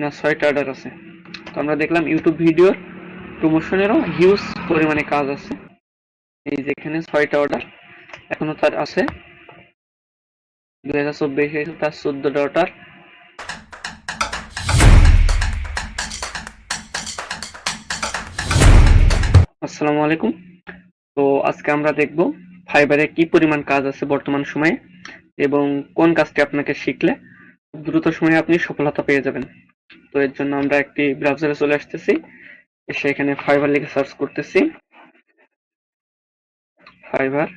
না 6টা অর্ডার আছে। তো আমরা দেখলাম ইউটিউব ভিডিওর প্রমোশনেরও হিউজ পরিমাণে কাজ আছে। এই যে এখানে 6টা অর্ডার এখনো তার আছে। 2024 তার 14টা অর্ডার। আসসালামু আলাইকুম। তো আজকে আমরা দেখব ফাইবারে কি পরিমাণ কাজ আছে বর্তমান সময়ে এবং কোন কাজটি আপনাকে শিখলে দ্রুত সময়ে আপনি সফলতা পেয়ে যাবেন। তো এর জন্য আমরা একটি ব্রাউজারে চলে আসতেছি, এসে এখানে ফাইবার লিখে সার্চ করতেছি। Fibre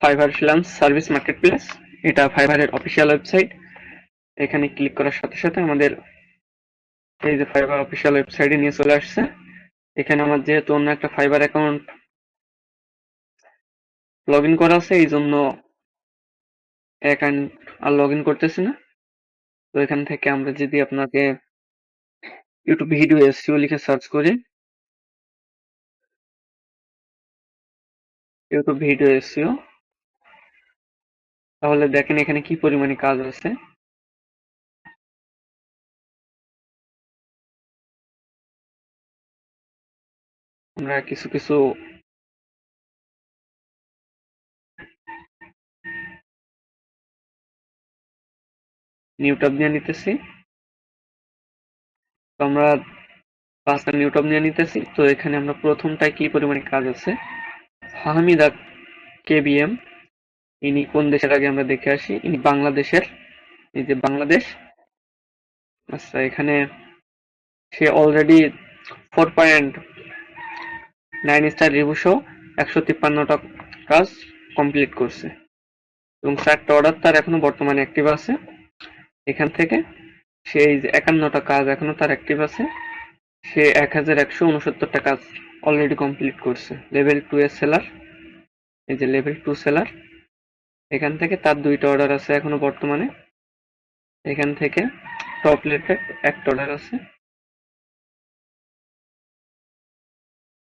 fibre freelance service marketplace, এটা ফাইবারের অফিসিয়াল ওয়েবসাইট। এখানে ক্লিক করার সাথে সাথে আমাদের এই যে ফাইবার অফিসিয়াল ওয়েবসাইটে নিয়ে চলে আসছে। এখানে আমার যেহেতু অন্য একটা ফাইবার অ্যাকাউন্ট লগ ইন করা আছে, এই জন্য অ্যাকাউন্ট আর লগ ইন করতেছি না। তো এখান থেকে আমরা যদি আপনাকে ইউটিউব ভিডিও এসইও লিখে সার্চ করি, ইউটিউব ভিডিও এসইও, তাহলে দেখেন এখানে কি পরিমাণে কাজ আছে। আমরা কিছু কিছু নিউ ট্যাব নিয়ে নিতেছি। তো আমরা 5টা নিউ ট্যাব নিয়ে নিতেছি। তো এখানে আমরা প্রথমটায় কি পরিমাণে কাজ আছে। ফাহমিদা কেবিএম, ইনি কোন দেশের আগে আমরা দেখে আসি। ইনি বাংলাদেশের, এই যে বাংলাদেশ। আচ্ছা, এখানে সে অলরেডি 4.9 স্টার রিভিউ সহ 153টা কাজ কমপ্লিট করছে এবং 4টা অর্ডার তার এখনো বর্তমানে অ্যাক্টিভ আছে। এখান থেকে সে এই যে 51টা কাজ এখনো তার অ্যাক্টিভ আছে। সে 1169টা কাজ অলরেডি কমপ্লিট করছে। লেভেল 2 এর সেলার, এই যে লেভেল 2 সেলার। এখান থেকে তার 2টা অর্ডার আছে এখনো বর্তমানে। এখান থেকে টপ লেভেল 1টা অর্ডার আছে।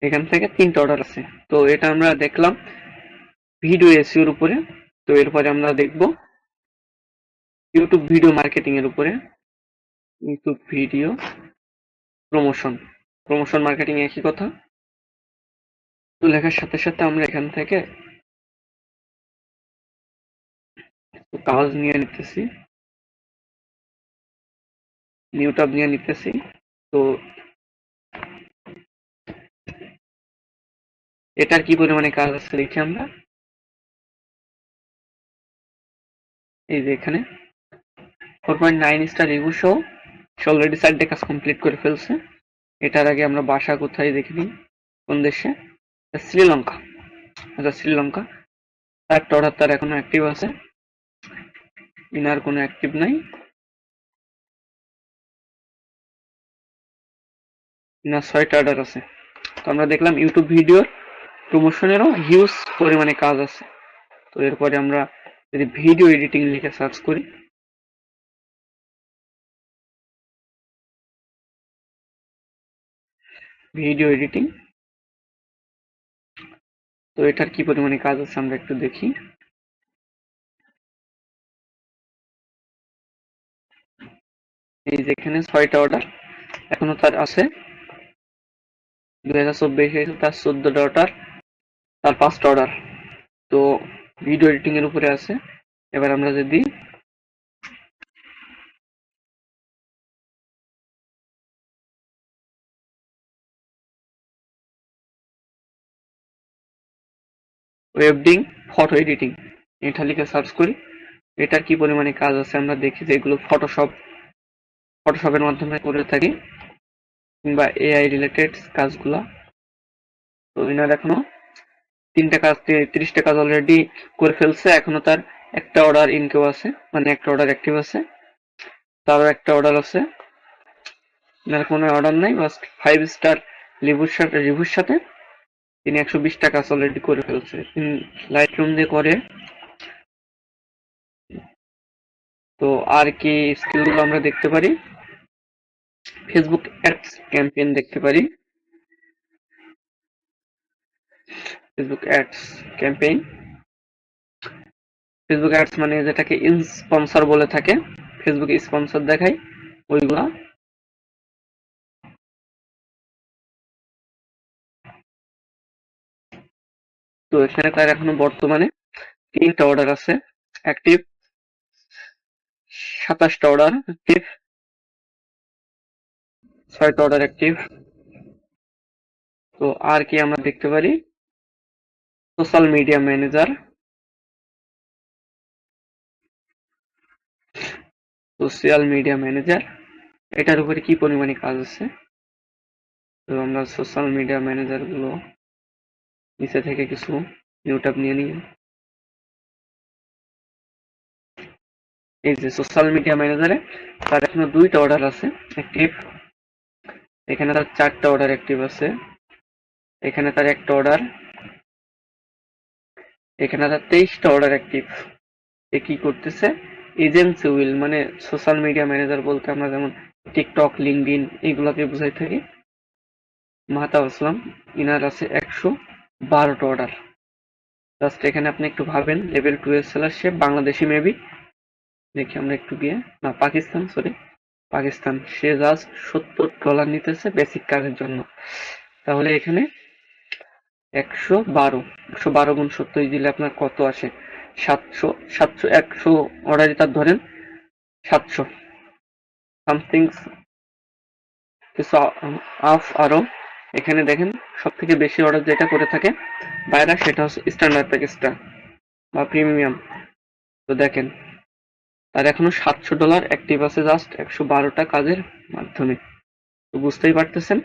এখান থেকে 3টা অর্ডার আছে। তো এটা আমরা দেখলাম ভিডিও এসইওর উপরে। তো এরপরে আমরা দেখব ইউটিউব ভিডিও মার্কেটিং এর উপরে। ইউটিউব ভিডিও প্রমোশন মার্কেটিং একই কথা। তো লেখার সাথে সাথে আমরা এখান থেকে কাজ নিয়ে নিতেছি, নিউ ট্যাব নিয়ে নিতেছি। তো এটার কি পরিমাণে কাজ আছে দেখি আমরা। এই যে এখানে 4.9 স্টার রিভিউ সহ সে অলরেডি 4টে কাজ কমপ্লিট করে ফেলছে। এটার আগে আমরা বাসা কোথায় দেখে নিই, কোন দেশে। শ্রীলঙ্কা। আচ্ছা, শ্রীলঙ্কা। 4টা অর্ডার তার এখনো অ্যাক্টিভ আছে, ইনার কোনো অ্যাক্টিভ নাই। ইনার 6টা অর্ডার আছে। তো আমরা দেখলাম ইউটিউব ভিডিওর প্রমোশনেরও হিউজ পরিমাণে কাজ আছে। তো এরপরে আমরা যদি ভিডিও এডিটিং লিখে সার্চ করি, ভিডিও এডিটিং, তো এটার কি পরিমাণে কাজ আছে আমরা একটু দেখি। এই যে এখানে 6টা অর্ডার এখনো তার আছে। 2024 তার 14টা অর্ডার, তার 5টা অর্ডার। তো ভিডিও এডিটিং এর উপরে আছে। এবার আমরা যদি ওয়েবডিং, ফটো এডিটিং, এটা লিখে সার্চ করি, এটার কি পরিমাণে কাজ আছে আমরা দেখি। যেগুলো ফটোশপের মাধ্যমে করে থাকি কিংবা এআই রিলেটেড কাজগুলা। তো এনার এখনো 3টা কাজ, 30টা কাজ অলরেডি করে ফেলছে। এখনো তার একটা অর্ডার ইনকেও আছে, মানে একটা অর্ডার অ্যাক্টিভ আছে। তারও একটা অর্ডার আছে, এনার কোনো অর্ডার নাই। বাস 5 স্টার রিভিউর সাথে তিনি 120টা কাজ অলরেডি করে ফেলছে। লাইট রুম দিয়ে করে। তো আর কি স্কিলগুলো আমরা দেখতে পারি। ফেসবুক অ্যাডস ক্যাম্পেইন দেখতে পারি। Facebook ads campaign, Facebook ads মানে যেটাকে স্পন্সর বলে থাকে, ফেসবুকে স্পন্সর দেখায় ওইগুলা। তো এখানে তার এখনো বর্তমানে 3টা অর্ডার আছে অ্যাক্টিভ, 27টা অর্ডার অ্যাক্টিভ, 6টা অর্ডার অ্যাক্টিভ। তো আর কি আমরা দেখতে পারি, সোশ্যাল মিডিয়া ম্যানেজার, এটার উপরে কি পরিমাণে কাজ আছে। তো আমরা সোশ্যাল মিডিয়া ম্যানেজার গুলো নিচে থেকে কিছু নিউ ট্যাব নিয়ে নিই। এই যে সোশ্যাল মিডিয়া ম্যানেজারে তার এখনো 2টা অর্ডার আছে অ্যাক্টিভ, এখানে তার 4টা অর্ডার অ্যাক্টিভ আছে, এখানে তার 1টা অর্ডার, এখানে তার 23টা অর্ডার অ্যাক্টিভ। এ কি করতেছে, এজেন্সি উইল, মানে সোশ্যাল মিডিয়া ম্যানেজার বলতে আমরা যেমন টিকটক, লিঙ্কডইন এইগুলাকে বুঝাই থাকি। মাহাতা আসলাম, ইনার আছে 112টা অর্ডার। জাস্ট এখানে আপনি একটু ভাবেন, লেভেল 2 এর সেলার, সে বাংলাদেশি মেবি, দেখি আমরা একটু গিয়ে, না পাকিস্তান, সরি পাকিস্তান, সে জাস্ট $70 নিতেছে বেসিক কাজের জন্য। তাহলে এখানে 112 গুণ 70 দিলে আপনার কত আসে, 700 100 অর্ডারই তার ধরেন 700 সামথিং কিছু আফ আরো। এখানে দেখেন সব থেকে বেশি অর্ডার যেটা করে থাকে বাইরা, সেটা হচ্ছে স্ট্যান্ডার্ড প্যাকেজটা বা প্রিমিয়াম। তো দেখেন তার এখনো $700 অ্যাক্টিভ আছে জাস্ট 112টা কাজের মাধ্যমে। তো বুঝতেই পারতেছেন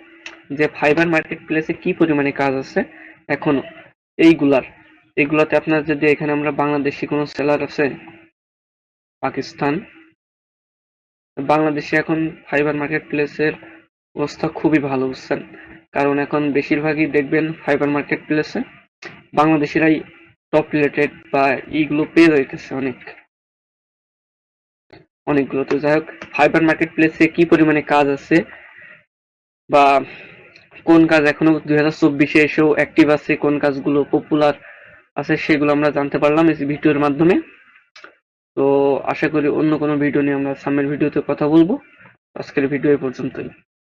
যে ফাইবার মার্কেট প্লেসে কি পরিমাণে কাজ আছে এখনো এইগুলাতে আপনার যদি এখানে আমরা বাংলাদেশি কোনো সেলার আছে, পাকিস্তান, বাংলাদেশে এখন ফাইবার মার্কেট প্লেসের অবস্থা খুবই ভালো, বুঝছেন, কারণ এখন বেশিরভাগই দেখবেন ফাইবার মার্কেট প্লেসে বাংলাদেশিরাই টপ রিলেটেড বা এইগুলো পেয়ে যাইতেছে অনেকগুলো। তো যাই হোক, ফাইবার মার্কেট প্লেসে কি পরিমাণে কাজ আছে বা কোন কাজ এখনো 2024-এ এসেও অ্যাক্টিভ আছে, কোন কাজগুলো পপুলার আছে, সেগুলো আমরা জানতে পারলাম এই ভিডিওর মাধ্যমে। তো আশা করি অন্য কোনো ভিডিও নিয়ে আমরা সামনের ভিডিওতে কথা বলবো। আজকের ভিডিও এই পর্যন্তই।